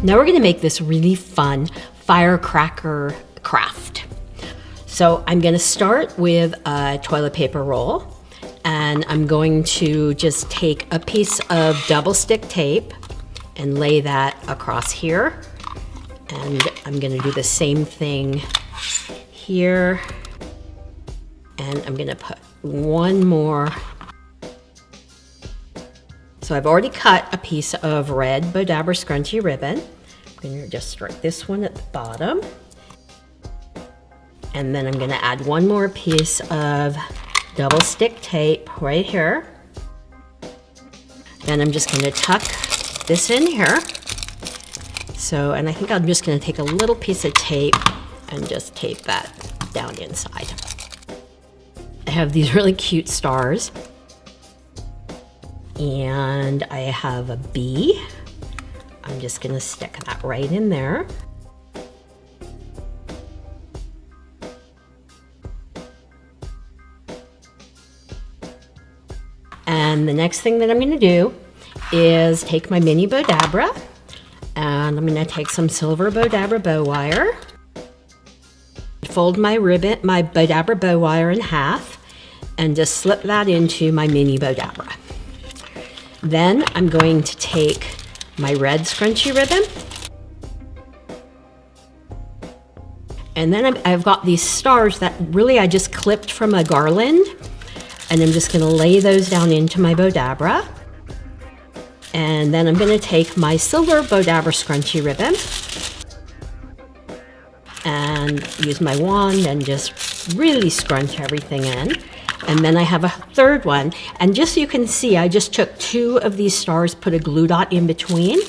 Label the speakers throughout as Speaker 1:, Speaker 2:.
Speaker 1: Now we're gonna make this really fun firecracker craft. So I'm gonna start with a toilet paper roll, and I'm going to just take a piece of double stick tape and lay that across here. And I'm gonna do the same thing here. And I'm gonna put one more. So I've already cut a piece of red Bowdabra Scrunchie Ribbon. I'm gonna just start this one at the bottom. And then I'm gonna add one more piece of double stick tape right here. Then I'm just gonna tuck this in here. So, and I think I'm just gonna take a little piece of tape and just tape that down inside. I have these really cute stars. And I have a bee. I'm just gonna stick that right in there. And the next thing that I'm gonna do is take my mini Bowdabra, and I'm gonna take some silver Bowdabra bow wire, fold my ribbon, my Bowdabra bow wire in half, and just slip that into my mini Bowdabra. Then I'm going to take my red scrunchy ribbon, and then I've got these stars that really I just clipped from a garland, and I'm just gonna lay those down into my Bowdabra. And then I'm gonna take my silver Bowdabra Scrunchie Ribbon and use my wand and just really scrunch everything in. And then I have a third one, and just so you can see, I just took two of these stars, put a glue dot in between,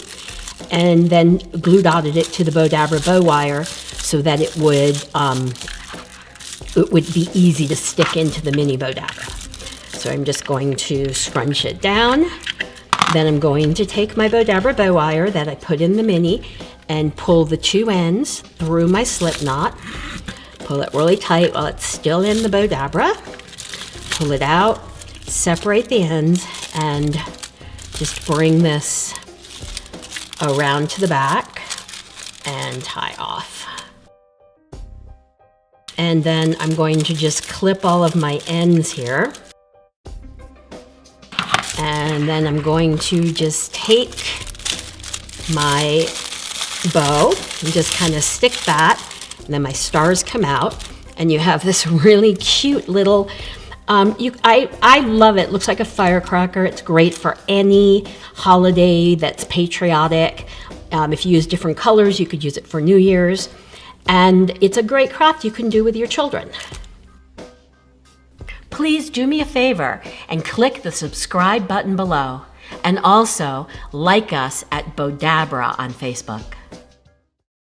Speaker 1: and then glue dotted it to the Bowdabra bow wire so that it would be easy to stick into the mini Bowdabra. So I'm just going to scrunch it down. Then I'm going to take my Bowdabra bow wire that I put in the mini and pull the two ends through my slip knot. Pull it really tight while it's still in the Bowdabra. Pull it out, separate the ends, and just bring this around to the back and tie off. And then I'm going to just clip all of my ends here. And then I'm going to just take my bow and just kind of stick that, and then my stars come out, and you have this really cute little I love it. Looks like a firecracker. It's great for any holiday that's patriotic. If you use different colors, you could use it for New Year's. And it's a great craft you can do with your children. Please do me a favor and click the subscribe button below. And also like us at Bowdabra on Facebook.